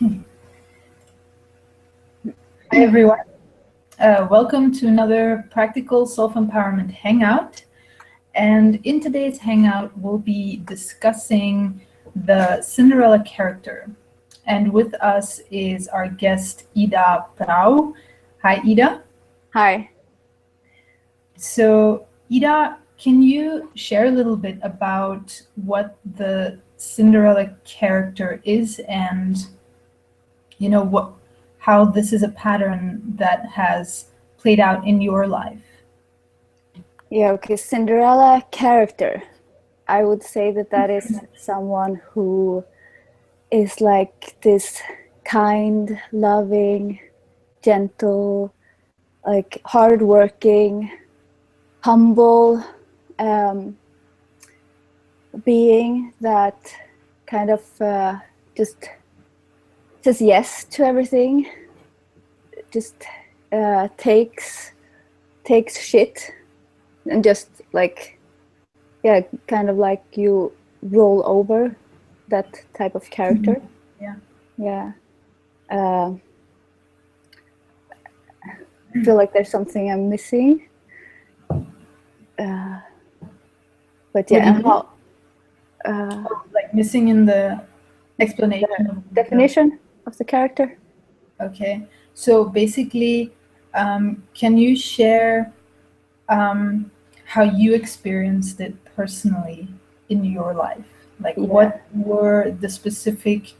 Okay. Hi, everyone. Welcome to another practical self-empowerment hangout. And in today's hangout, we'll be discussing the Cinderella character. And with us is our guest, Ida Prau. Hi, Ida. Hi. So, Ida, can you share a little bit about what the Cinderella character is and, how this is a pattern that has played out in your life? Yeah, okay, Cinderella character. I would say that is someone who is like this kind, loving, gentle, like hardworking, humble being that kind of just says yes to everything, just takes shit and just like, yeah, kind of like you roll over that type of character. Yeah. I feel like there's something I'm missing. But yeah, and how like missing in the explanation of the definition of the character. Okay, so basically, can you share how you experienced it personally in your life? Like, what were the specific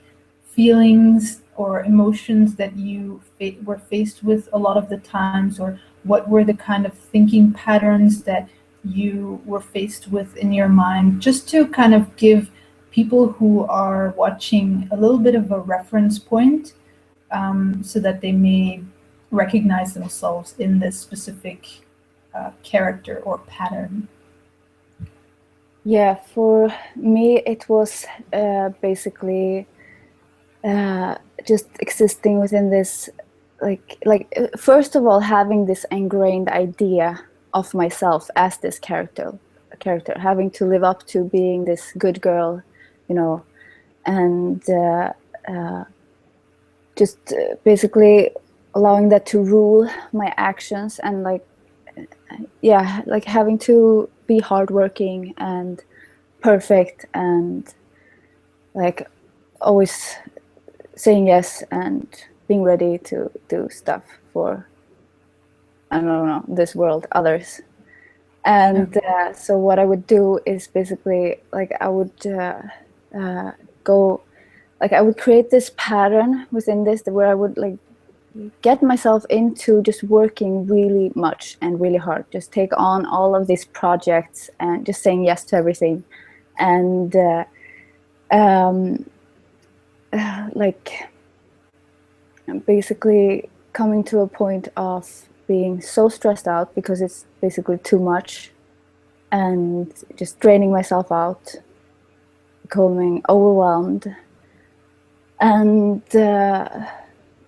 feelings or emotions that you were faced with a lot of the times, or what were the kind of thinking patterns that you were faced with in your mind, just to kind of give people who are watching a little bit of a reference point, so that they may recognize themselves in this specific character or pattern? Yeah, for me it was basically just existing within this, first of all, having this ingrained idea of myself as this character, having to live up to being this good girl, and just basically allowing that to rule my actions, and like having to be hardworking and perfect and like always saying yes and being ready to do stuff for, I don't know, this world, others. And so what I would do is basically like I would I would create this pattern within this where I would like get myself into just working really much and really hard, just take on all of these projects and just saying yes to everything, and basically coming to a point of being so stressed out because it's basically too much, and just draining myself out, becoming overwhelmed, and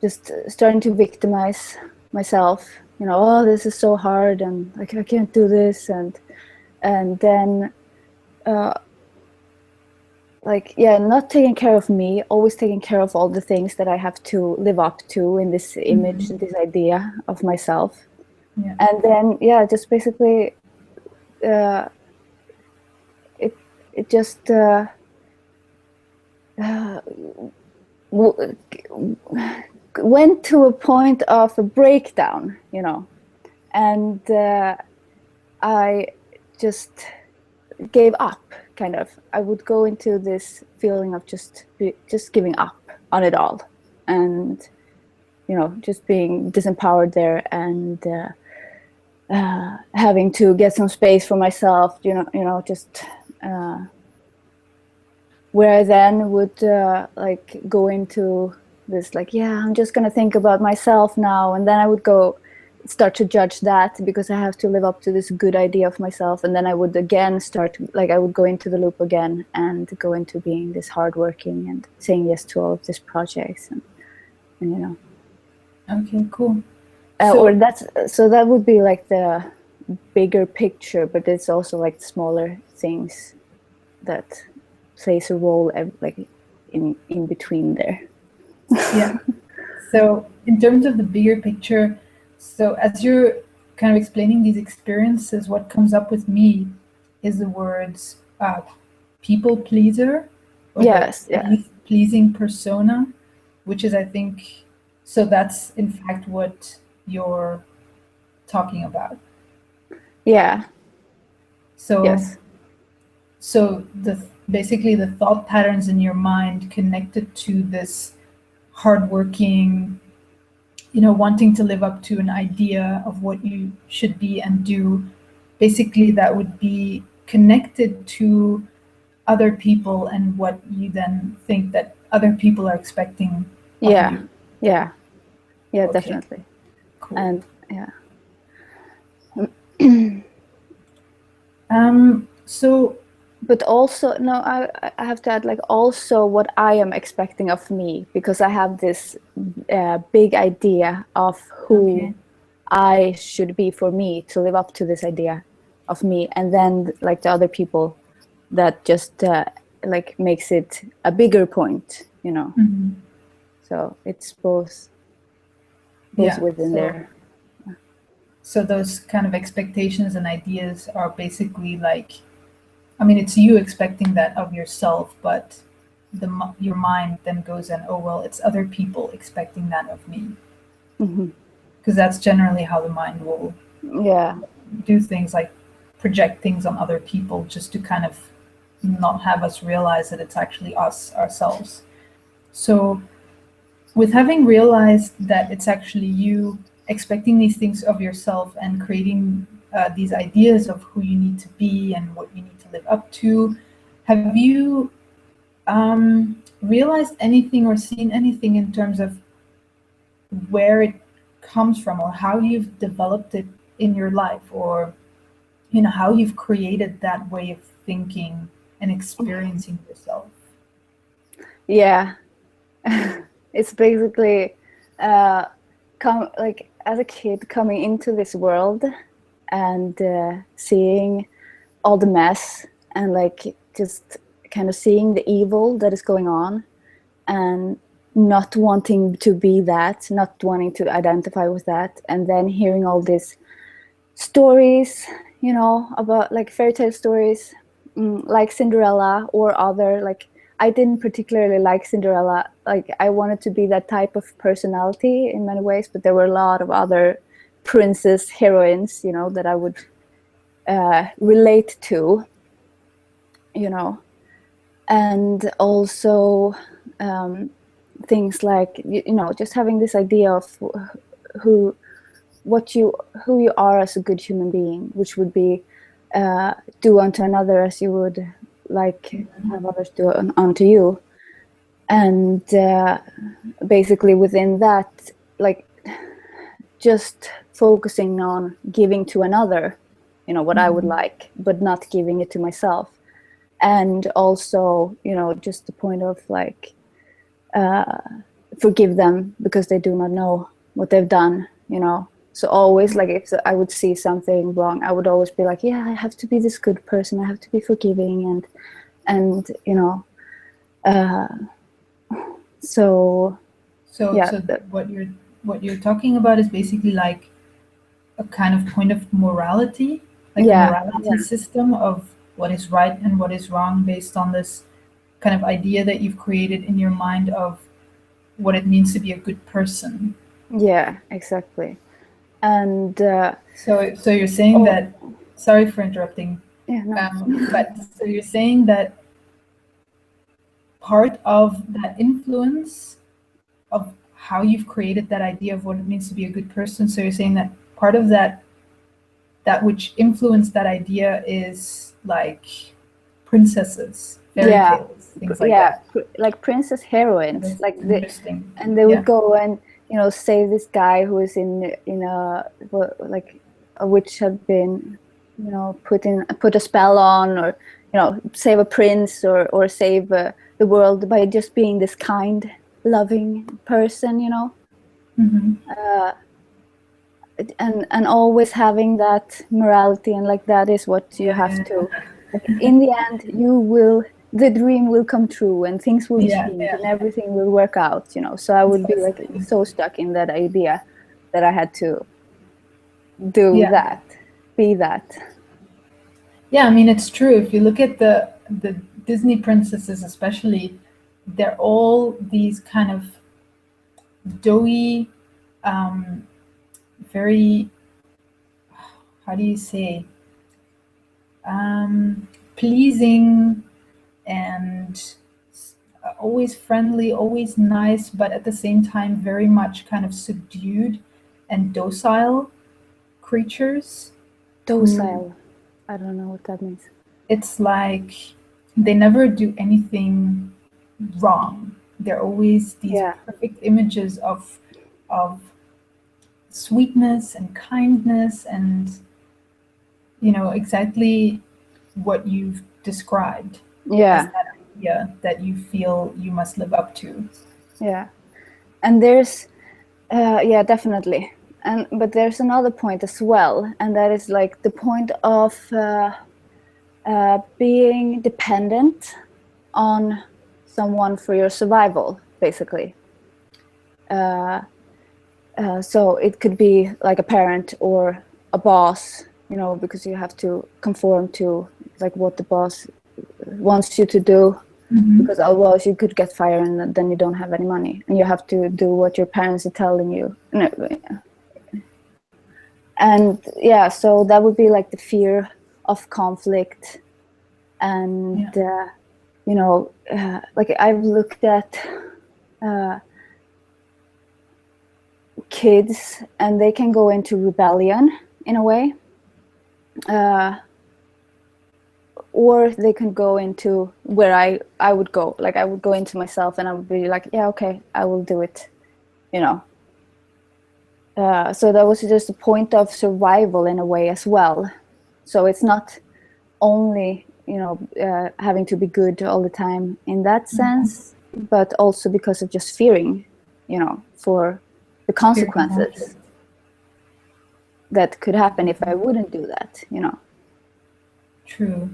just starting to victimize myself, oh, this is so hard and like I can't do this, and then not taking care of me, always taking care of all the things that I have to live up to in this image, this idea of myself. And then just basically it just went to a point of a breakdown, and I just gave up, kind of. I would go into this feeling of just giving up on it all, and just being disempowered there, and having to get some space for myself, just where I then would go into this I'm just gonna think about myself now, and then I would start to judge that because I have to live up to this good idea of myself, and then I would again I would go into the loop again and go into being this hardworking and saying yes to all of these projects, and Okay, cool. So that would be like the bigger picture, but it's also like smaller things that plays a role like in between there. Yeah. So in terms of the bigger picture, so as you're kind of explaining these experiences, what comes up with me is the words people pleaser, or Yes, the yeah, pleasing persona, which is, I think, so that's in fact what you're talking about. yeah, So yes, so the basically the thought patterns in your mind connected to this hardworking, wanting to live up to an idea of what you should be and do, basically that would be connected to other people and what you then think that other people are expecting of yeah, you. yeah, yeah, Okay, definitely. cool. And yeah. So But also, no, I have to add, like, also what I am expecting of me, because I have this big idea of who okay, I should be for me to live up to this idea of me, and then like the other people that just like makes it a bigger point, you know. mhm. So it's both Yeah, within there. so those kind of expectations and ideas are basically like, I mean, it's you expecting that of yourself, but your mind then goes and, oh well, it's other people expecting that of me, Hmm. because that's generally how the mind will Yeah, do things, like project things on other people just to kind of not have us realize that it's actually us ourselves. So with having realized that it's actually you expecting these things of yourself and creating these ideas of who you need to be and what you need to live up to, have you realized anything or seen anything in terms of where it comes from, or how you've developed it in your life, or how you've created that way of thinking and experiencing yourself? yeah. It's basically like as a kid coming into this world and seeing all the mess, and like just kind of seeing the evil that is going on, and not wanting to be that, not wanting to identify with that, and then hearing all these stories, about like fairy tale stories, like Cinderella or other, like, I didn't particularly like Cinderella. Like, I wanted to be that type of personality in many ways, but there were a lot of other princess heroines, that I would relate to, and also things like, just having this idea of who who you are as a good human being, which would be do unto another as you would like have others do unto you. And basically within that, like, just focusing on giving to another, what I would like, but not giving it to myself. And also, just the point of like, forgive them because they do not know what they've done, So always, like, if I would see something wrong, I would always be like, yeah, I have to be this good person, I have to be forgiving, and so So yeah, what you're talking about is basically like a kind of point of morality, like a yeah, morality system of what is right and what is wrong based on this kind of idea that you've created in your mind of what it means to be a good person. yeah, exactly. And So you're saying oh, that, sorry for interrupting, yeah, no. but so you're saying that part of that influence of how you've created that idea of what it means to be a good person, so you're saying that part of that which influenced that idea is like princesses, fairy Yeah, tales, things like yeah, that. like princess heroines, That's like interesting. and they would Yeah. go and save this guy who is in a, like, a witch had been put a spell on, or save a prince, or save the world by just being this kind, loving person, Mm-hmm. and always having that morality, and like that is what you have Yeah. to, like, in the end you will the dream will come true and things will Yeah, change yeah. and everything will work out, you know. So I would be like so stuck in that idea that I had to do Yeah. that, be that. Yeah, I mean, it's true. If you look at the Disney princesses, especially, they're all these kind of doughy, very, how do you say, pleasing and always friendly, always nice, but at the same time very much kind of subdued and docile creatures. Docile. I don't know what that means. It's like they never do anything wrong. They're always these Yeah. perfect images of sweetness and kindness and, you know, exactly what you've described Yeah. as that idea that you feel you must live up to. Yeah. And there's yeah, definitely. But there's another point as well, and that is like the point of being dependent on someone for your survival, basically. So it could be like a parent or a boss, you know, because you have to conform to like what the boss wants you to do, because otherwise you could get fired and then you don't have any money and you have to do what your parents are telling you. And yeah, so that would be like the fear of conflict. And you know, like I've looked at kids and they can go into rebellion in a way, or they can go into where I would go, like I would go into myself and I would be like, yeah, okay, I will do it, you know. So that was just a point of survival in a way as well. So it's not only, you know, having to be good all the time in that sense, but also because of just fearing, you know, for the consequences that could happen if I wouldn't do that, you know. True.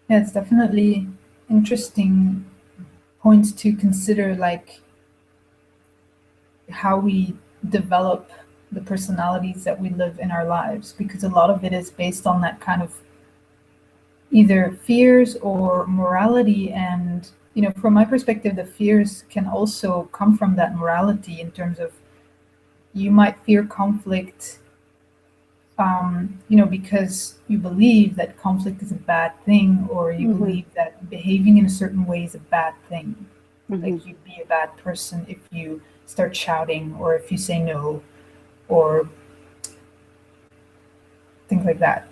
Yeah, it's definitely interesting points to consider, like how we develop the personalities that we live in our lives, because a lot of it is based on that kind of either fears or morality. And, you know, from my perspective, the fears can also come from that morality, in terms of you might fear conflict, you know, because you believe that conflict is a bad thing, or you believe that behaving in a certain way is a bad thing. Like you'd be a bad person if you start shouting, or if you say no, or things like that.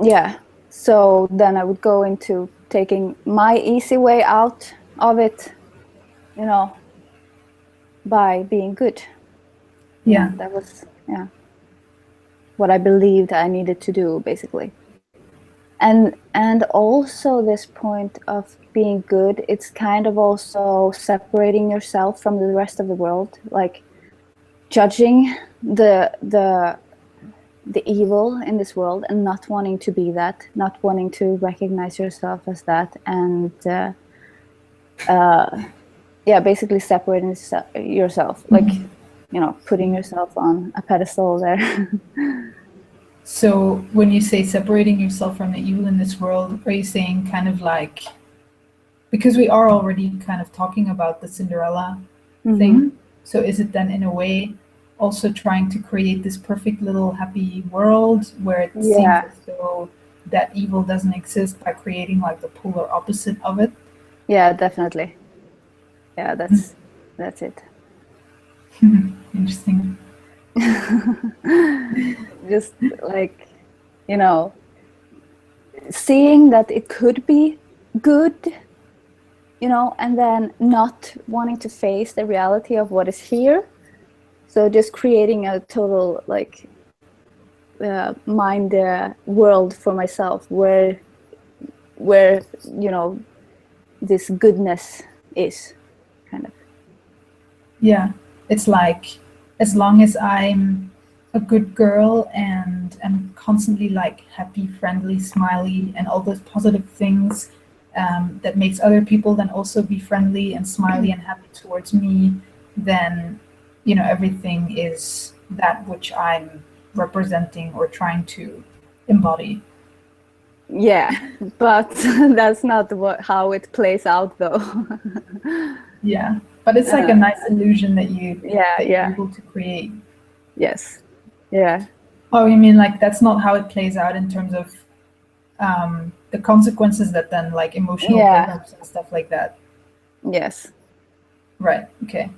Yeah. So then I would go into taking my easy way out of it, you know, by being good. Yeah. That was, yeah, what I believed I needed to do, basically. And also this point of being good, it's kind of also separating yourself from the rest of the world, like judging the evil in this world and not wanting to be that, not wanting to recognize yourself as that, and yeah, basically separating yourself, like, you know, putting yourself on a pedestal there. So when you say separating yourself from the evil in this world, are you saying kind of like, because we are already kind of talking about the Cinderella thing, so is it then in a way also trying to create this perfect little happy world where it seems as though that evil doesn't exist, by creating like the polar opposite of it? Yeah, definitely. Yeah, that's it. Interesting. Just like, you know, seeing that it could be good, you know, and then not wanting to face the reality of what is here. So just creating a total like mind world for myself where you know, this goodness is, kind of. Yeah, it's like, as long as I'm a good girl and constantly like happy, friendly, smiley, and all those positive things that makes other people then also be friendly and smiley and happy towards me, then everything is that which I'm representing or trying to embody. Yeah, but that's not how it plays out, though. Yeah, but it's like a nice illusion that you're able to create. Yes. Yeah. Oh, you mean like that's not how it plays out in terms of the consequences that then like emotional breakups and stuff like that? Yes. Right. Okay.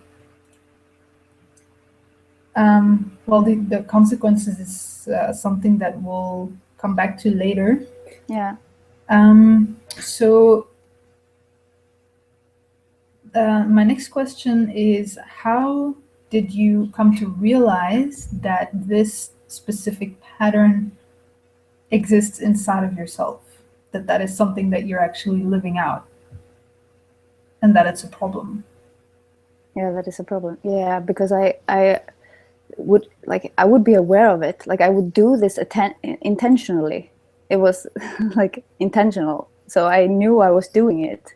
Well, the consequences is something that we'll come back to later. Yeah. So my next question is, how did you come to realize that this specific pattern exists inside of yourself? That is something that you're actually living out, and that it's a problem? Yeah, that is a problem. Yeah, because I would be aware of it. Like I would do this intentionally. It was like intentional. So I knew I was doing it.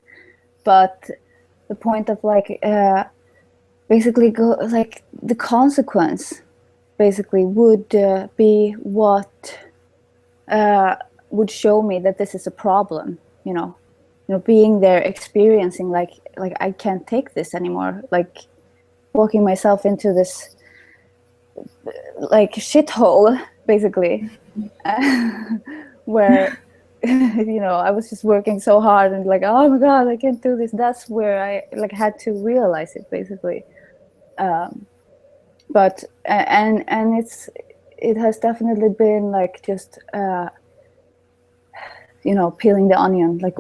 But the point of like basically the consequence basically would be what would show me that this is a problem, being there, experiencing like I can't take this anymore, like walking myself into this like shithole basically, where I was just working so hard and like, oh my god, I can't do this. That's where I like had to realize it basically. But and it has definitely been like just peeling the onion, like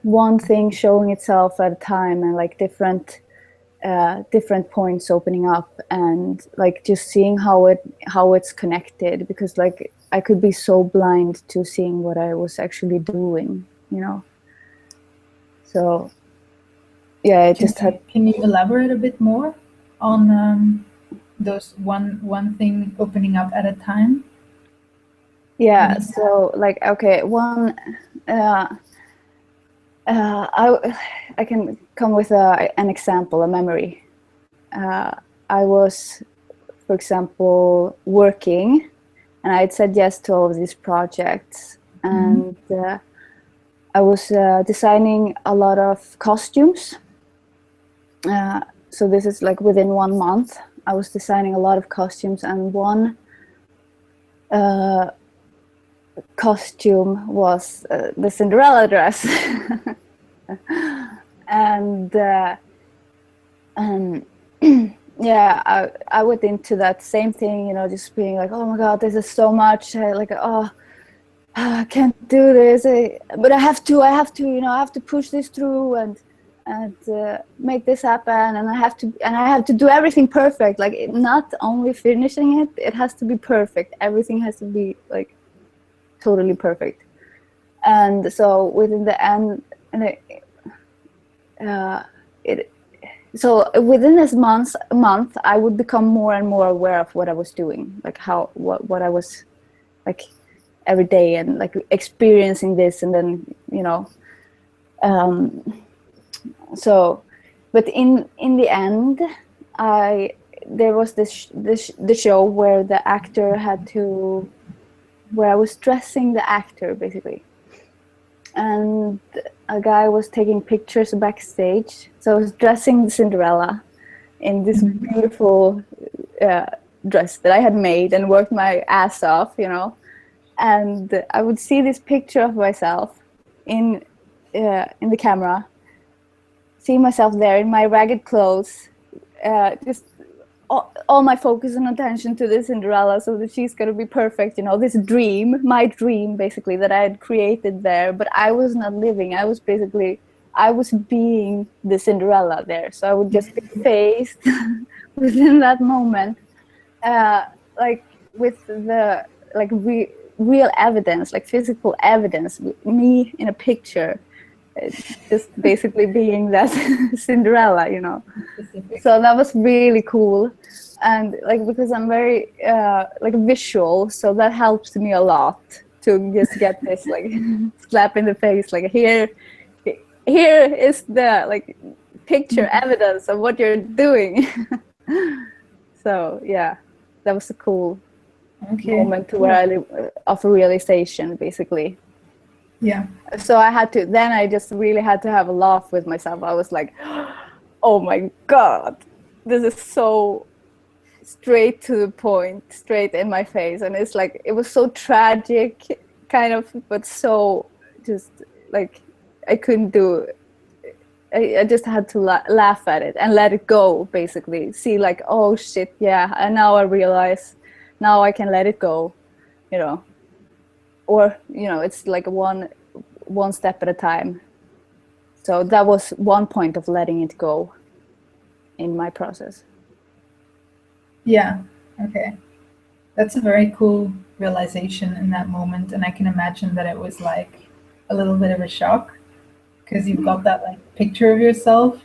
one thing showing itself at a time, and like different points opening up, and like just seeing how it's connected, because like I could be so blind to seeing what I was actually doing, so yeah, it Can you elaborate a bit more on those one thing opening up at a time? Yeah, so like, okay, one I can come with an example, a memory. I was, for example, working, and I had said yes to all of these projects, and I was designing a lot of costumes. So this is like within 1 month, I was designing a lot of costumes, and one costume was the Cinderella dress. and yeah, I went into that same thing, just being like, oh my god, this is so much, I can't do this, but I have to I have to push this through and make this happen, and I have to do everything perfect, like not only finishing it, it has to be perfect, everything has to be like totally perfect. And so within the end, so within this month I would become more and more aware of what I was doing, like what I was like every day, and like experiencing this, and then so but in the end, there was the show where the actor where I was dressing the actor basically, and a guy was taking pictures backstage. So I was dressing Cinderella in this beautiful dress that I had made and worked my ass off, and I would see this picture of myself in the camera, see myself there in my ragged clothes, just all my focus and attention to this Cinderella, so that she's going to be perfect, this dream, my dream basically, that I had created there. But I was not living, I was being the Cinderella there. So I would just be faced within that moment, like with the like real evidence, like physical evidence, me in a picture, just basically being that Cinderella, So that was really cool. and like because I'm very like visual, so that helps me a lot to just get this like slap in the face, like here is the like picture evidence of what you're doing. So yeah, that was a cool moment where of a realization, basically. Yeah. So I just really had to have a laugh with myself. I was like, oh my God, this is so straight to the point, straight in my face. And it's like, it was so tragic, kind of, but so just like, I couldn't do it. I just had to laugh at it and let it go, basically. See like, oh shit, yeah. And now I realize, now I can let it go, you know. Or, you know, it's like one step at a time. So that was one point of letting it go in my process. Yeah. Okay. That's a very cool realization in that moment. And I can imagine that it was like a little bit of a shock because you've got that like picture of yourself,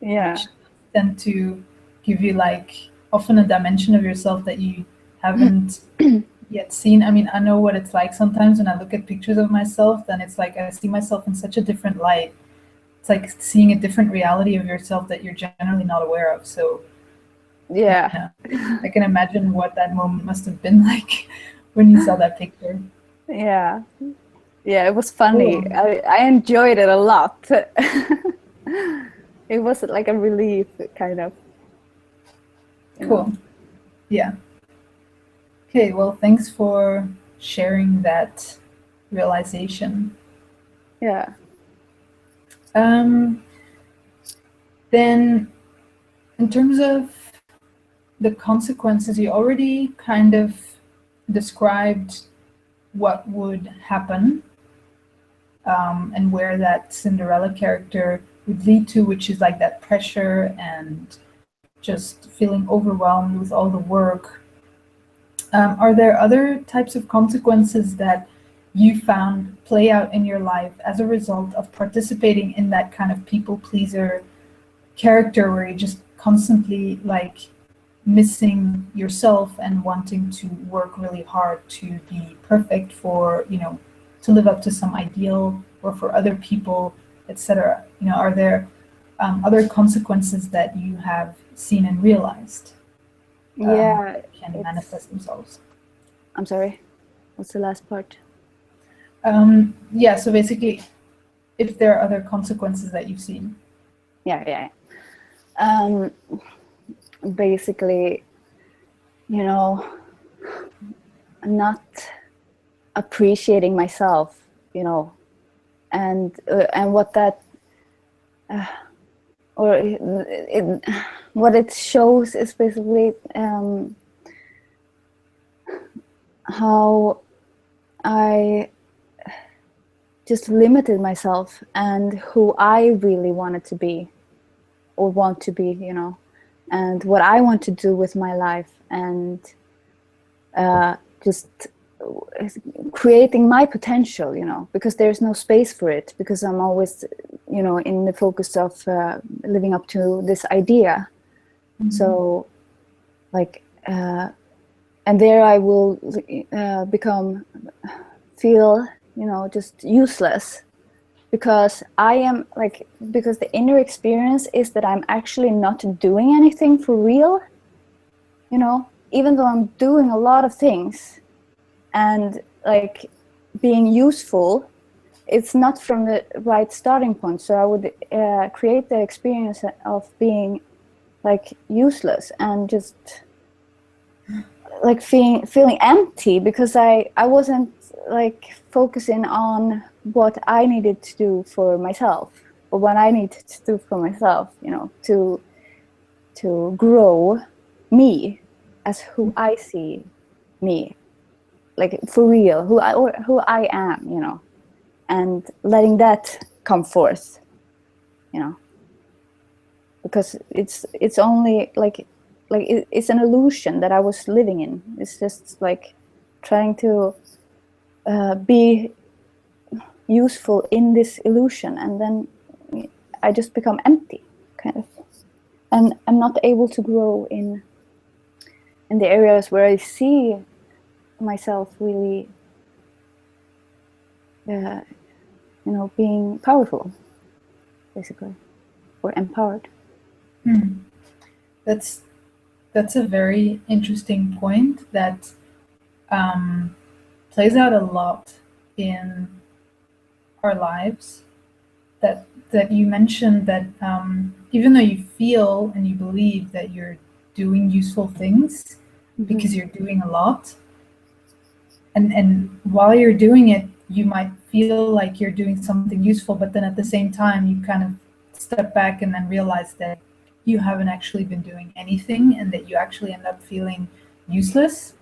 Yeah. which tend to give you like often a dimension of yourself that you haven't yet seen. I mean, I know what it's like sometimes when I look at pictures of myself, then it's like I see myself in such a different light. It's like seeing a different reality of yourself that you're generally not aware of. So yeah, I can imagine what that moment must have been like when you saw that picture. Yeah, it was funny. Cool. I enjoyed it a lot. It was like a relief, kind of. Cool. Yeah. Okay, well, thanks for sharing that realization. Yeah. Then, in terms of the consequences, you already kind of described what would happen and where that Cinderella character would lead to, which is like that pressure and just feeling overwhelmed with all the work. Are there other types of consequences that you found play out in your life as a result of participating in that kind of people pleaser character where you're just constantly like missing yourself and wanting to work really hard to be perfect for, you know, to live up to some ideal or for other people, etc.? You know, are there other consequences that you have seen and realized Yeah. can manifest themselves? I'm sorry, what's the last part? Yeah, so basically, if there are other consequences that you've seen. Yeah. Basically, you know, not appreciating myself, you know, and what that what it shows is basically how I just limited myself and who I really wanted to be or want to be, you know, and what I want to do with my life, and just creating my potential, you know, because there's no space for it, because I'm always, you know, in the focus of living up to this idea. Mm-hmm. So like, and there I will feel, you know, just useless, because I am like, because the inner experience is that I'm actually not doing anything for real, you know, even though I'm doing a lot of things and like being useful, it's not from the right starting point. So I would create the experience of being like useless and just like feeling empty, because I wasn't like focusing on what I needed to do for myself, or what I needed to do for myself, you know, to grow me as who I see me, like for real, who I am, you know, and letting that come forth, you know, because it's only like it's an illusion that I was living in. It's just like trying to be useful in this illusion, and then I just become empty, kind of, and I'm not able to grow in in the areas where I see myself really, being powerful, basically, or empowered. That's a very interesting point that plays out a lot in our lives. That you mentioned that even though you feel and you believe that you're doing useful things because you're doing a lot, and while you're doing it, you might feel like you're doing something useful, but then at the same time, you kind of step back and then realize that you haven't actually been doing anything and that you actually end up feeling useless.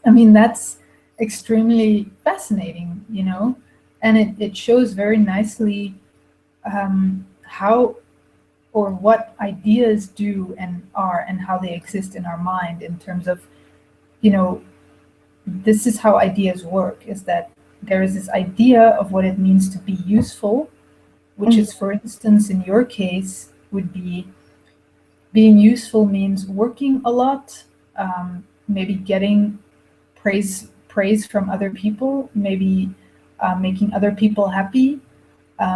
I mean, that's extremely fascinating, you know, and it shows very nicely how or what ideas do and are and how they exist in our mind in terms of, you know, this is how ideas work, is that there is this idea of what it means to be useful, which is, for instance, in your case, would be being useful means working a lot, maybe getting praise from other people, maybe making other people happy,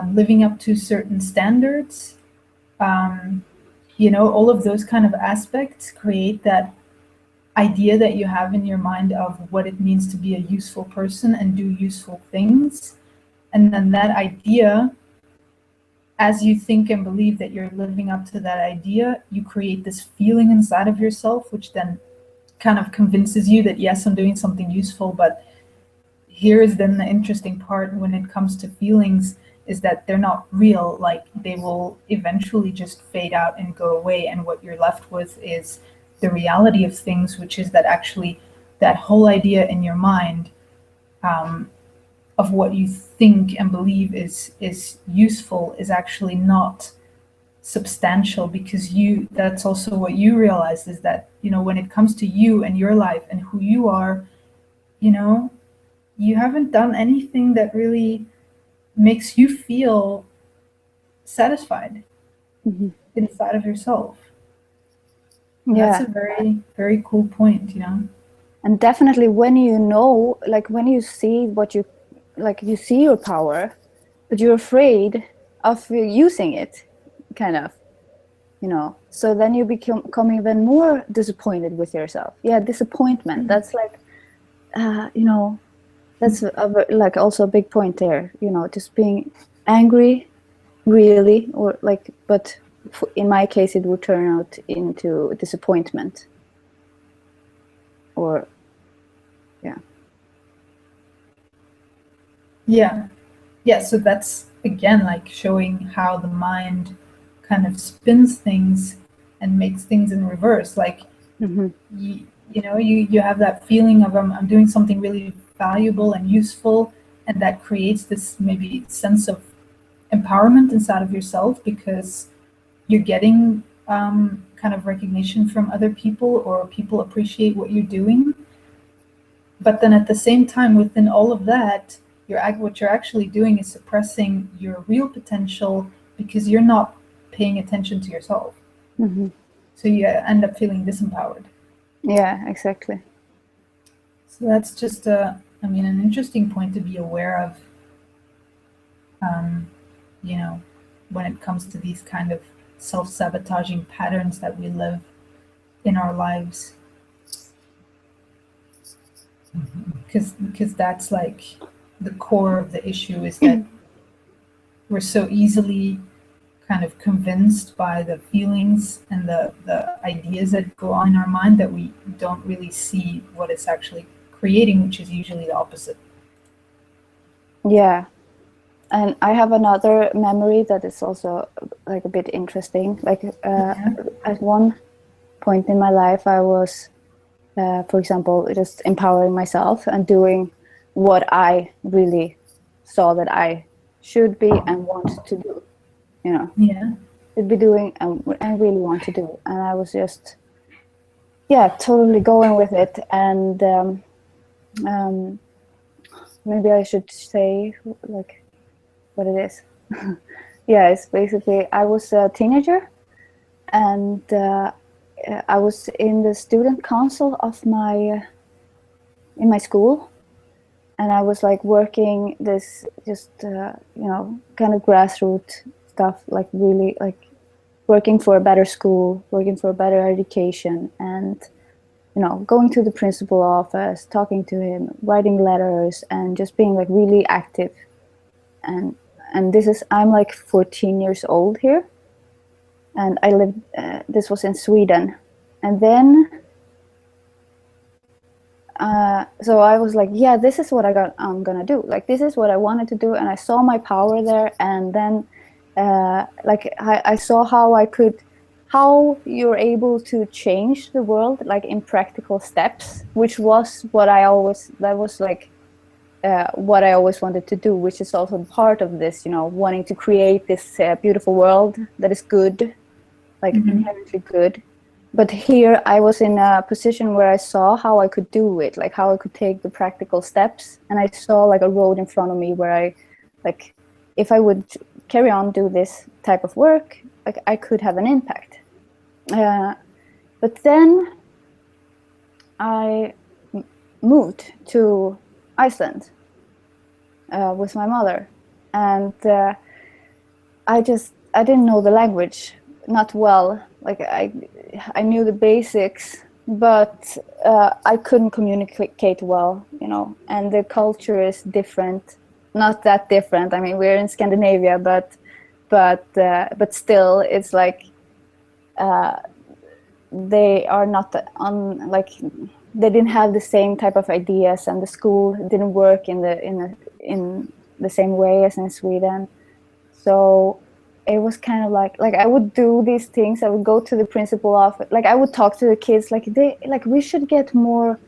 living up to certain standards. You know, all of those kind of aspects create that idea that you have in your mind of what it means to be a useful person and do useful things. And then that idea, as you think and believe that you're living up to that idea, you create this feeling inside of yourself, which then kind of convinces you that, yes, I'm doing something useful. But here is then the interesting part when it comes to feelings, is that they're not real. Like, they will eventually just fade out and go away. And what you're left with is the reality of things, which is that actually that whole idea in your mind of what you think and believe is useful is actually not substantial, because that's also what you realize, is that, you know, when it comes to you and your life and who you are, you know, you haven't done anything that really makes you feel satisfied inside of yourself. Yeah. That's a very, very cool point, you know. And definitely when you know, like when you see what you, like you see your power, but you're afraid of using it, kind of, you know, so then you become even more disappointed with yourself. Yeah, disappointment. That's like, you know, that's like also a big point there, you know, just being angry, really, or like, but in my case, it would turn out into disappointment. Or, yeah. Yeah, so that's again like showing how the mind kind of spins things and makes things in reverse. Like, you know, you have that feeling of I'm doing something really valuable and useful, and that creates this maybe sense of empowerment inside of yourself, because you're getting kind of recognition from other people, or people appreciate what you're doing. But then at the same time, within all of that, what you're actually doing is suppressing your real potential, because you're not paying attention to yourself. So you end up feeling disempowered. Yeah, exactly. So that's just an interesting point to be aware of, you know, when it comes to these kind of self-sabotaging patterns that we live in our lives. Because that's like the core of the issue, is that we're so easily kind of convinced by the feelings and the ideas that go on in our mind, that we don't really see what it's actually creating, which is usually the opposite. Yeah. And I have another memory that is also like a bit interesting. Like at one point in my life, I was, for example, just empowering myself and doing what I really saw that I should be and want to do, you know. Yeah. Should be doing and I really want to do. And I was just, totally going with it. And maybe I should say like what it is. Yeah, it's basically, I was a teenager, and I was in the student council of in my school, and I was like working this just kind of grassroots stuff, like really like working for a better school, working for a better education, and going to the principal office, talking to him, writing letters, and just being like really active. And I'm like 14 years old here, and I lived. This was in Sweden, and then so I was like, yeah, this is what I'm gonna do. Like, this is what I wanted to do, and I saw my power there. And then like I saw how you're able to change the world, like in practical steps, which was what I always wanted to do, which is also part of this, wanting to create this beautiful world that is good, like inherently good. But here I was in a position where I saw how I could do it, like how I could take the practical steps. And I saw like a road in front of me where if I would carry on do this type of work, like I could have an impact. But then I moved to Iceland with my mother, and I didn't know the language, not well. Like I knew the basics, but I couldn't communicate well, and the culture is different. Not that different. I mean, we're in Scandinavia, but still, it's like they are not like they didn't have the same type of ideas, and the school didn't work in the same way as in Sweden. So it was kind of like I would do these things. I would go to the principal office. Like I would talk to the kids. We should get more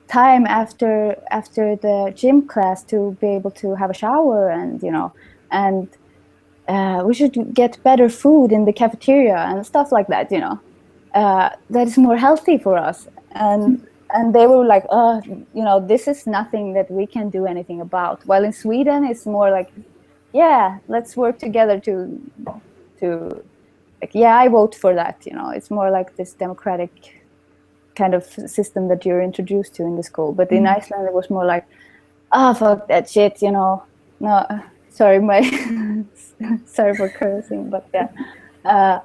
time after the gym class to be able to have a shower, and we should get better food in the cafeteria and stuff like that. That is more healthy for us. And they were like, this is nothing that we can do anything about. While in Sweden, it's more like, yeah, let's work together to like, yeah, I vote for that. It's more like this democratic kind of system that you're introduced to in the school. But in Iceland, it was more like, fuck that shit, No, sorry, sorry for cursing, but yeah.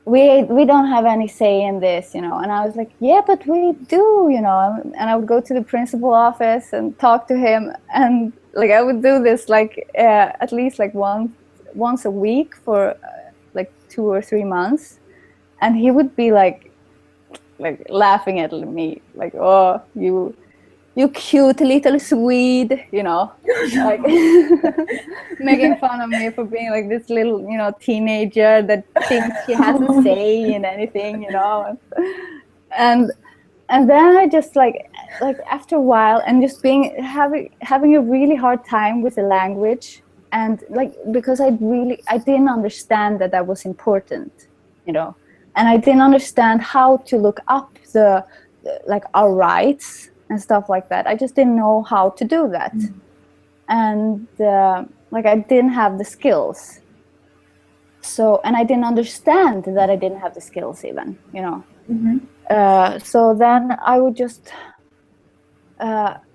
We don't have any say in this, And I was like, yeah, but we do, And I would go to the principal office and talk to him, and like I would do this at least like once a week for like 2 or 3 months, and he would be like laughing at me, like, oh, you cute little Swede, like making fun of me for being like this little, teenager that thinks she has a say in anything, and then I just like after a while, and just having a really hard time with the language, and like because I didn't understand that was important, and I didn't understand how to look up the like our rights and stuff like that. I just didn't know how to do that. And like I didn't have the skills. So, and I didn't understand that I didn't have the skills even, so then I would just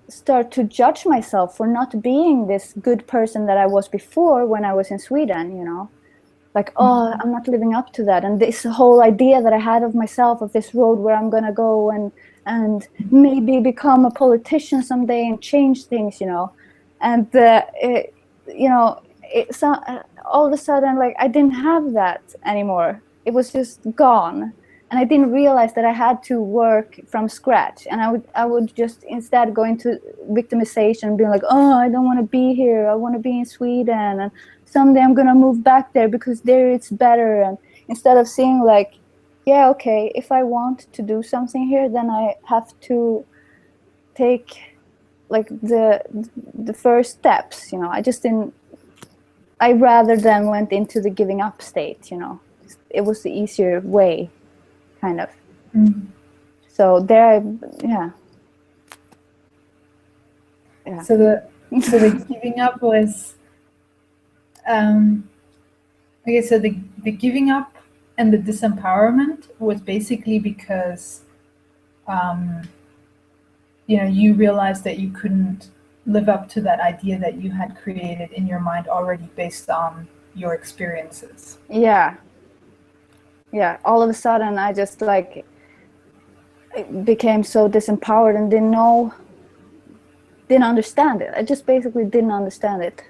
start to judge myself for not being this good person that I was before when I was in Sweden, like, oh, I'm not living up to that. And this whole idea that I had of myself, of this road where I'm gonna go and maybe become a politician someday and change things, and all of a sudden, like, I didn't have that anymore. It was just gone, and I didn't realize that I had to work from scratch. And I would just instead go into victimization, being like, oh, I don't want to be here. I want to be in Sweden, and someday I'm gonna move back there because there it's better. And instead of seeing like, yeah, okay, if I want to do something here, then I have to take like the first steps, I just didn't. I rather than went into the giving up state, It was the easier way, kind of. So there, yeah. So the giving up was okay. So the giving up And the disempowerment was basically because you realized that you couldn't live up to that idea that you had created in your mind already based on your experiences. Yeah. All of a sudden I just like became so disempowered and didn't understand it. I just basically didn't understand it,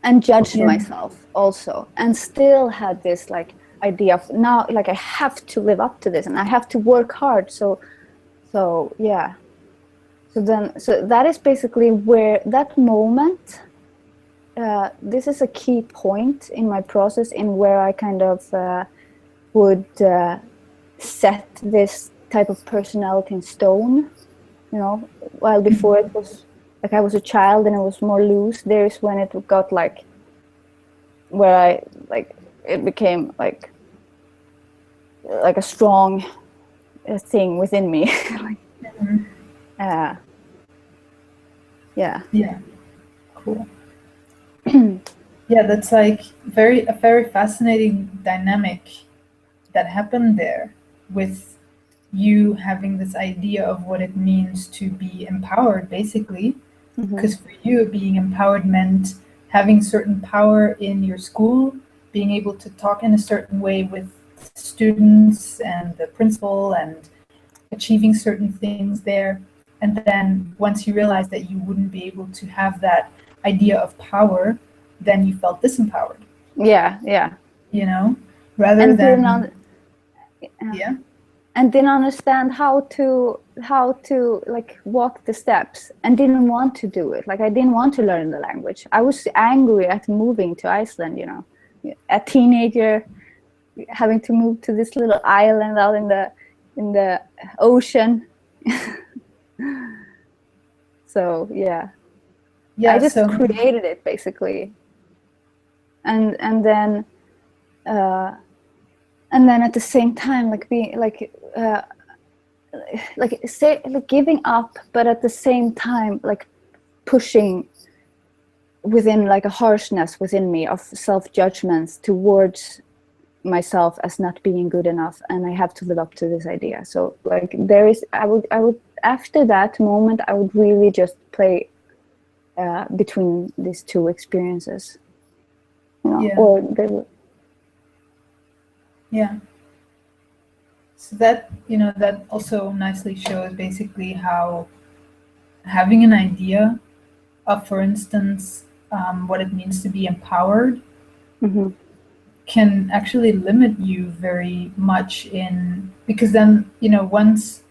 and judged myself also, and still had this like idea of now, like I have to live up to this and I have to work hard. So yeah. So that is basically where that moment, this is a key point in my process in where I kind of would set this type of personality in stone, while before it was like I was a child and it was more loose. There's when it got like where I like it became like a strong thing within me. Like, yeah, cool. Yeah, that's like a very fascinating dynamic that happened there, with you having this idea of what it means to be empowered, basically. Because for you, being empowered meant having certain power in your school, being able to talk in a certain way with students and the principal, and achieving certain things there. And then once you realized that you wouldn't be able to have that idea of power, then you felt disempowered. Yeah. Rather and than and didn't understand how to like walk the steps, and didn't want to do it. Like I didn't want to learn the language. I was angry at moving to Iceland, a teenager having to move to this little island out in the ocean. So yeah, I just created it basically, and then at the same time, like being like giving up, but at the same time like pushing within like a harshness within me of self-judgments towards myself as not being good enough, and I have to live up to this idea. So like I would after that moment I would really just play between these two experiences, or they would. Yeah. So that that also nicely shows basically how having an idea of, for instance, what it means to be empowered can actually limit you very much because then, once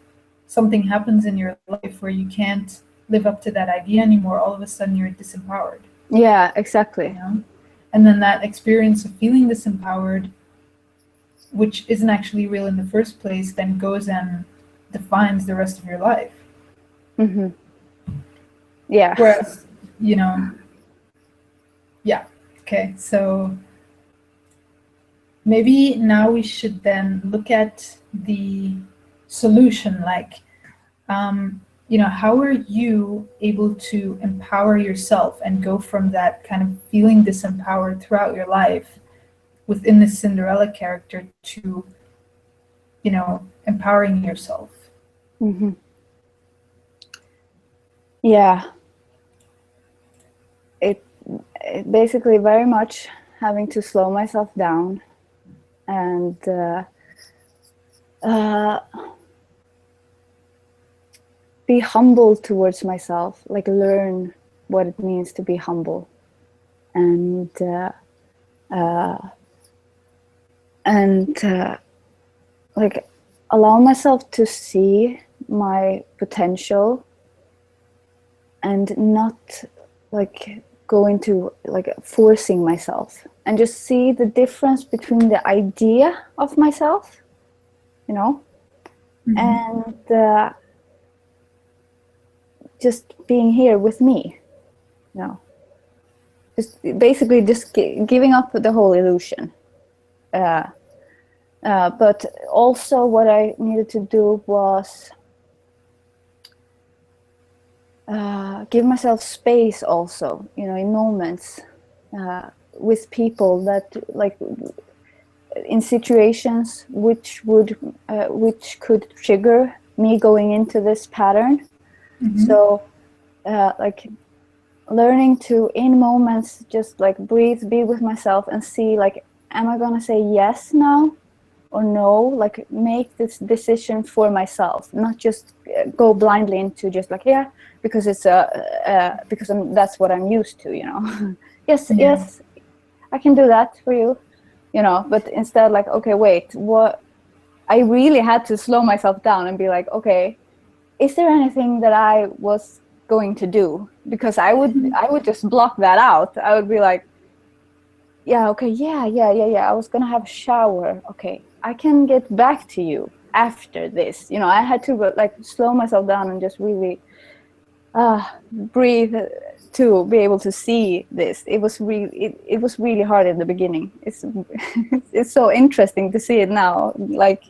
something happens in your life where you can't live up to that idea anymore, all of a sudden you're disempowered. Yeah, exactly. And then that experience of feeling disempowered, which isn't actually real in the first place, then goes and defines the rest of your life. Yeah. Whereas, okay, so maybe now we should then look at the solution, like, how are you able to empower yourself and go from that kind of feeling disempowered throughout your life within the Cinderella character to, empowering yourself? Yeah. It basically very much having to slow myself down and be humble towards myself, like learn what it means to be humble, and like allow myself to see my potential and not like go into like forcing myself, and just see the difference between the idea of myself, and just being here with me, just basically just giving up the whole illusion. But also what I needed to do was give myself space also, in moments with people that like in situations which could trigger me going into this pattern. So like learning to, in moments, just like breathe, be with myself and see, like, am I gonna say yes now or no? Like make this decision for myself, not just go blindly into just like, yeah, because it's because that's what I'm used to, you know. Yes, I can do that for you, you know. But instead, like, okay, wait, what? I really had to slow myself down and be like, okay, is there anything that I was going to do? Because I would just block that out. I would be like, yeah, okay, yeah, I was gonna have a shower. Okay, I can get back to you after this. You know, I had to like slow myself down and just really breathe to be able to see this. It was really hard in the beginning. It's it's so interesting to see it now, like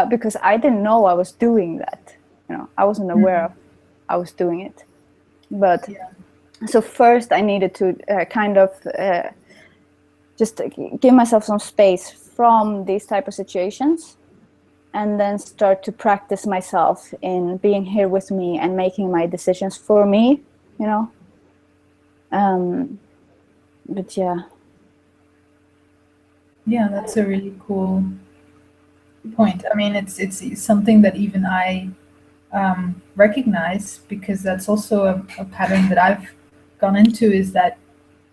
because I didn't know I was doing that. You know, I wasn't aware of I was doing it. But so first I needed to kind of just give myself some space from these type of situations, and then start to practice myself in being here with me and making my decisions for me, you know. But yeah, that's a really cool point. I mean, it's something that even I recognize, because that's also a pattern that I've gone into, is that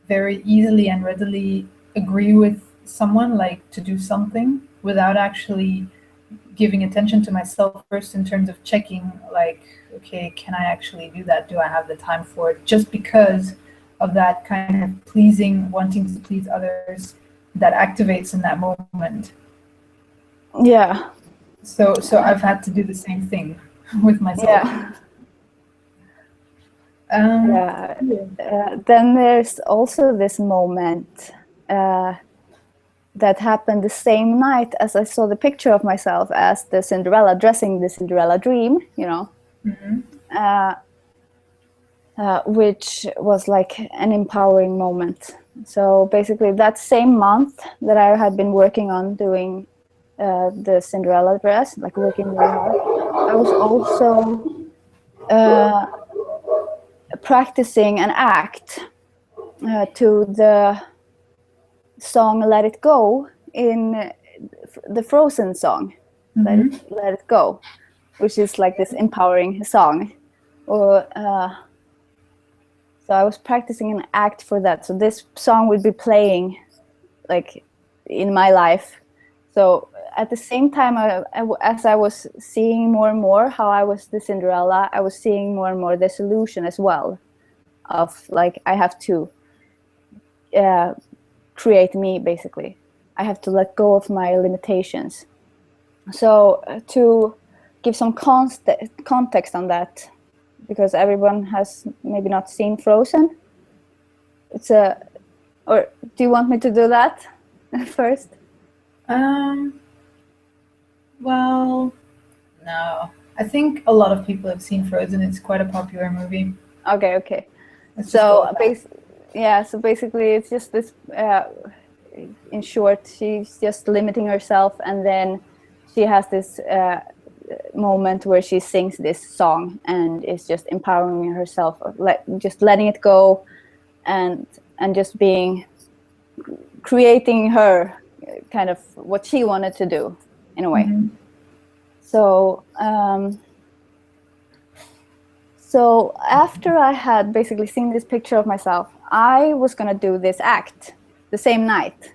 very easily and readily agree with someone, like to do something, without actually giving attention to myself first, in terms of checking, like, okay, can I actually do that? Do I have the time for it? Just because of that kind of pleasing, wanting to please others, that activates in that moment. yeah. So I've had to do the same thing with myself. Then there's also this moment that happened the same night as I saw the picture of myself as the Cinderella, dressing the Cinderella dream, you know. Which was like an empowering moment. So basically that same month that I had been working on doing the Cinderella dress, like working really hard, I was also practicing an act to the song Let It Go, in the Frozen song, Let It Go, which is like this empowering song. Or so I was practicing an act for that. So this song would be playing like in my life. So at the same time, as I was seeing more and more how I was the Cinderella, I was seeing more and more the solution as well, of like, I have to create me, basically. I have to let go of my limitations. So to give some context on that, because everyone has maybe not seen Frozen. Or do you want me to do that first? Well, no. I think a lot of people have seen Frozen. It's quite a popular movie. Okay. So basically it's just this, in short, she's just limiting herself, and then she has this moment where she sings this song and is just empowering herself, just letting it go, and just creating her kind of what she wanted to do in a way. So so after I had basically seen this picture of myself, I was gonna do this act the same night.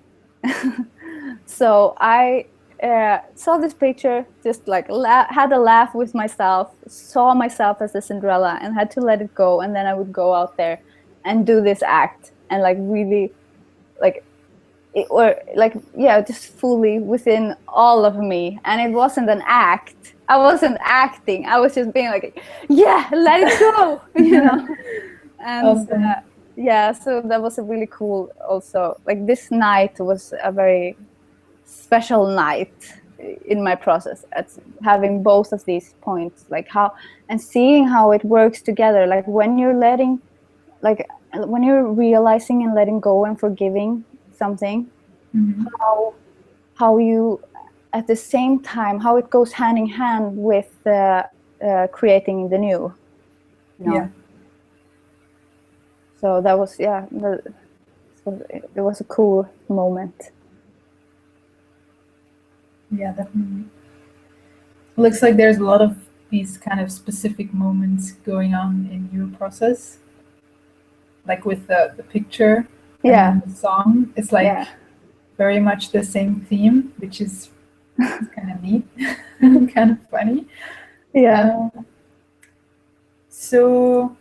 So I saw this picture, just like had a laugh with myself, saw myself as the Cinderella, and had to let it go. And then I would go out there and do this act, and like really, like, just fully within all of me. And it wasn't an act. I wasn't acting. I was just being like, yeah, let it go, you know. And awesome. So that was a really cool. Also, like, this night was a very special night in my process at having both of these points, like how, and seeing how it works together. Like when you're realizing and letting go and forgiving something, Mm-hmm. how you, at the same time, how it goes hand in hand with creating the new, you know. Yeah. So that was, it was a cool moment. Yeah, definitely. Looks like there's a lot of these kind of specific moments going on in your process, like with the picture and Yeah. then the song. It's like Yeah. very much the same theme, which is kind of neat and kind of funny. Yeah. So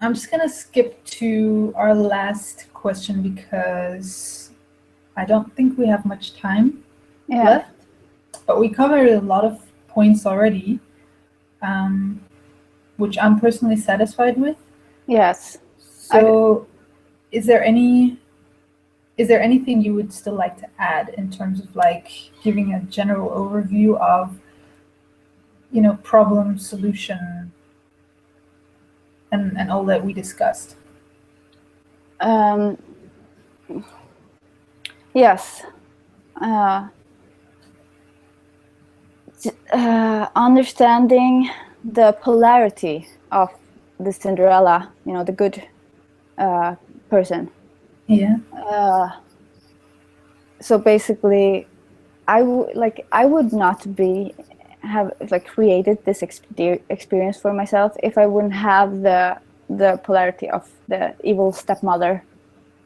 I'm just gonna skip to our last question because I don't think we have much time left, but we covered a lot of points already, which I'm personally satisfied with. Yes. So is there anything you would still like to add in terms of like giving a general overview of, you know, problem solution and all that we discussed? Yes. Understanding the polarity of the Cinderella, you know, the good person. Yeah. So basically, I would not have created this experience for myself if I wouldn't have the polarity of the evil stepmother,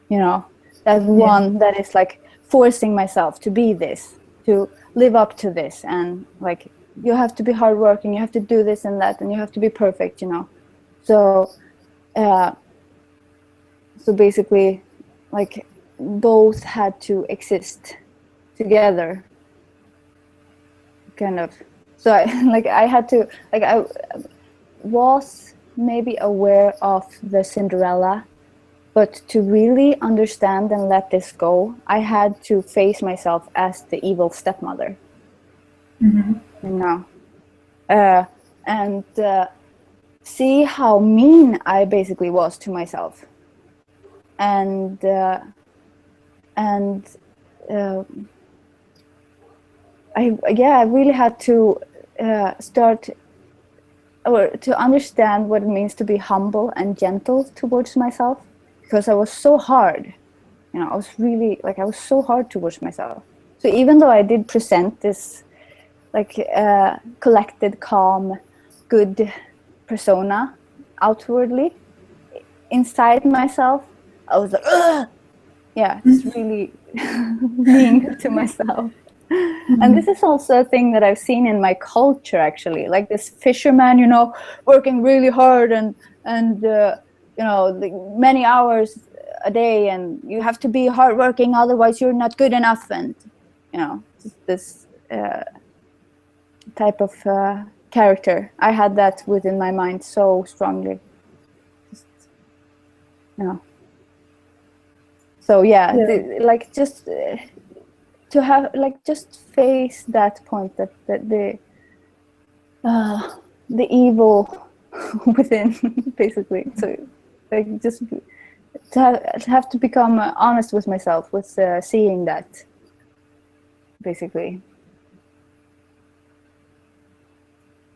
you know, that one that is like forcing myself to be this, to live up to this, and like you have to be hardworking, you have to do this and that, and you have to be perfect, you know. So so basically, like both had to exist together, kind of. So I had to, I was maybe aware of the Cinderella, but to really understand and let this go, I had to face myself as the evil stepmother. Mm-hmm. You know, and see how mean I basically was to myself, and I really had to start, or to understand what it means to be humble and gentle towards myself, because I was so hard, you know, I was so hard towards myself. So even though I did present this collected, calm, good persona outwardly, inside myself I was like, ugh! Yeah, just really mean to myself. And this is also a thing that I've seen in my culture, actually, like this fisherman, you know, working really hard and you know, many hours a day, and you have to be hardworking, otherwise you're not good enough, and you know, this type of character. I had that within my mind so strongly. Just, you know. So yeah, just to have just face that point, that the evil within, basically. So just to have to become honest with myself, with seeing that, basically.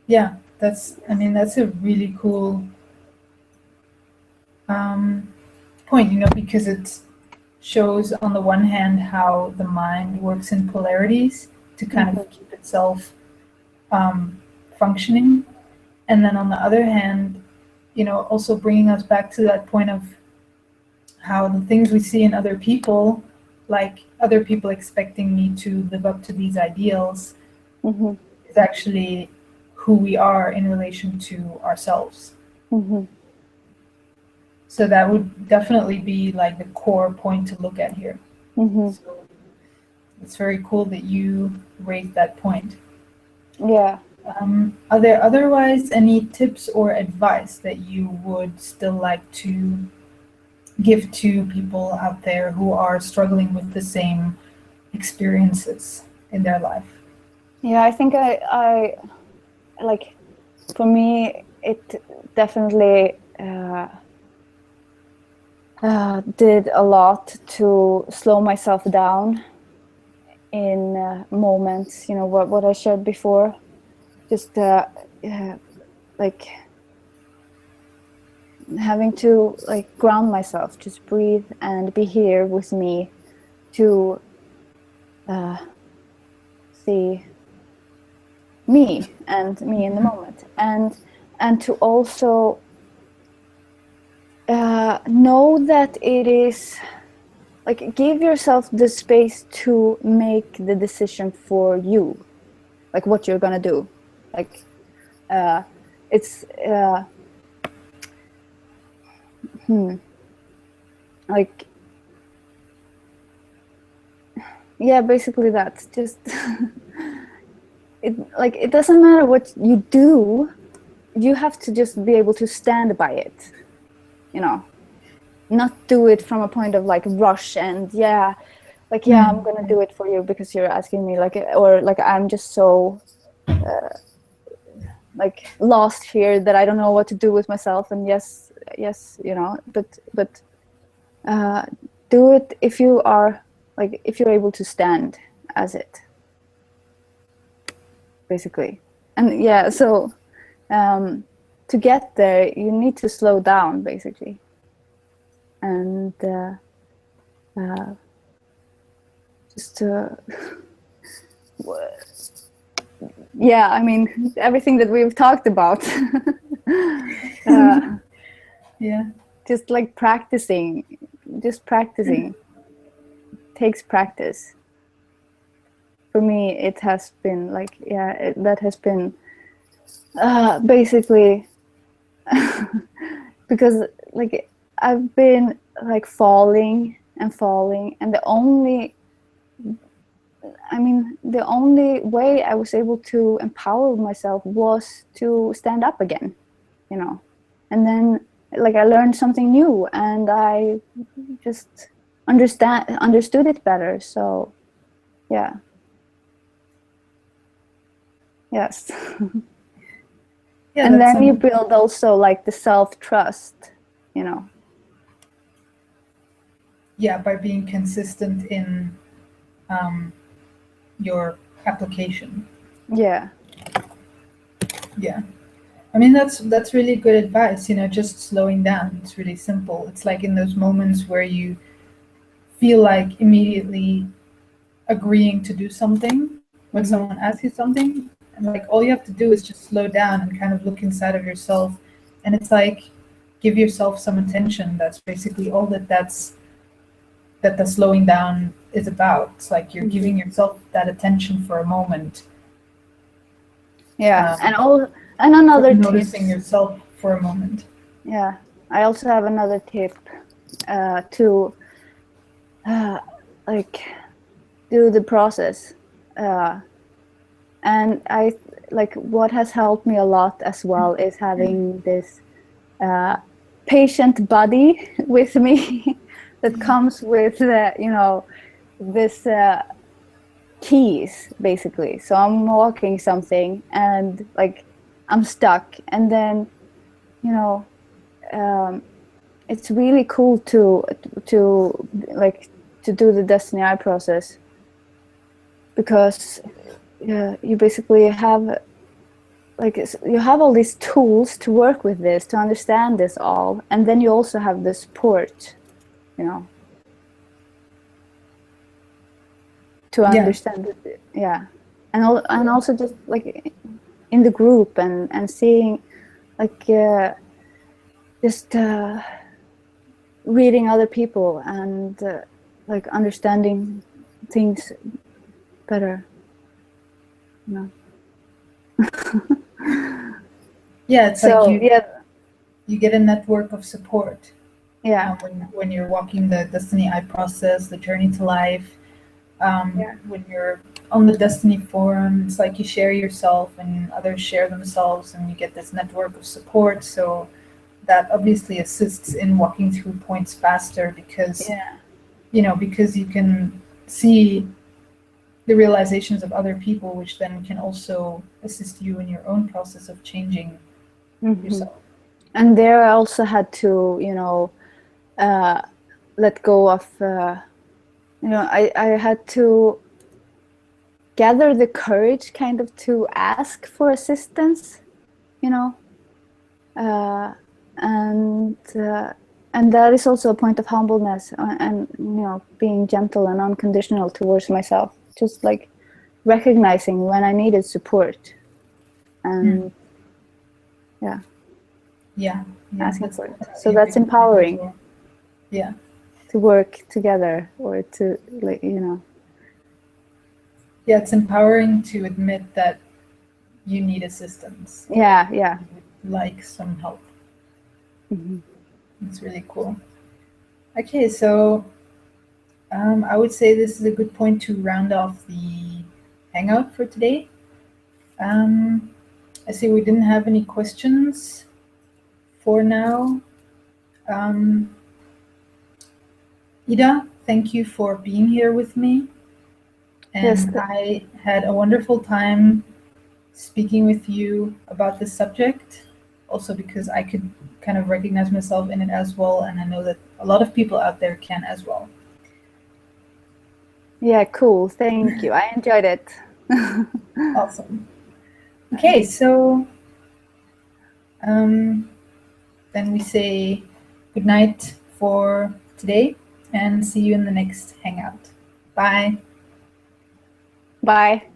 Yeah, that's a really cool point, you know, because it shows on the one hand how the mind works in polarities to kind of keep itself functioning, and then on the other hand, you know, also bringing us back to that point of how the things we see in other people, like other people expecting me to live up to these ideals, is actually who we are in relation to ourselves. So that would definitely be like the core point to look at here. So it's very cool that you raised that point. Yeah. Are there otherwise any tips or advice that you would still like to give to people out there who are struggling with the same experiences in their life? Yeah, I think I like, for me, it definitely did a lot to slow myself down in moments, what I shared before, just like having to ground myself, just breathe and be here with me to see me and me in the moment, and to also know that it is give yourself the space to make the decision for you, what you're gonna do. It's yeah, basically that's just it doesn't matter what you do, you have to just be able to stand by it, not do it from a point of rush and I'm gonna do it for you because you're asking me, or I'm just so lost here that I don't know what to do with myself, and yes, but do it if you are if you're able to stand as it, basically. And yeah, so to get there you need to slow down, basically, and just yeah, I mean, everything that we've talked about. Yeah, just practicing takes practice. For me, it has been that has been basically because I've been falling and falling, and the only way I was able to empower myself was to stand up again, and then I learned something new, and I just understood it better. So yeah. Yes. Yeah, and then you build also the self-trust, Yeah, by being consistent in your application. Yeah. Yeah. I mean, that's really good advice, just slowing down. It's really simple. It's in those moments where you feel immediately agreeing to do something when someone asks you something, and all you have to do is just slow down and kind of look inside of yourself, and it's give yourself some attention. That's basically all that the slowing down is about. It's you're giving yourself that attention for a moment. Yeah, and another tip. Noticing yourself for a moment. Yeah, I also have another tip to do the process, and I what has helped me a lot as well is having this patient buddy with me that comes with this keys, basically. So I'm walking something and I'm stuck, and then it's really cool to do the Desteni I process, because you basically have you have all these tools to work with this, to understand this all, and then you also have the support, to understand it. Yeah, and also just in the group and seeing just reading other people and understanding things better, Yeah, it's so you get a network of support. Yeah. When you're walking the Desteni I process, the journey to life, when you're on the Desteni forum, it's you share yourself and others share themselves, and you get this network of support. So that obviously assists in walking through points faster, because because you can see the realizations of other people, which then can also assist you in your own process of changing yourself. And there I also had to let go of, I had to gather the courage kind of to ask for assistance, and that is also a point of humbleness, and being gentle and unconditional towards myself, just like recognizing when I needed support, and asking for it. So that's empowering. Yeah, to work together, or to yeah, it's empowering to admit that you need assistance. Yeah. Like some help. Mm-hmm. It's really cool. Okay, so I would say this is a good point to round off the Hangout for today. I see we didn't have any questions for now. Ida, thank you for being here with me. And yes, I had a wonderful time speaking with you about this subject, also because I could kind of recognize myself in it as well, and I know that a lot of people out there can as well. Yeah, cool. Thank you. I enjoyed it. Awesome. Okay, so then we say good night for today and see you in the next Hangout. Bye. Bye.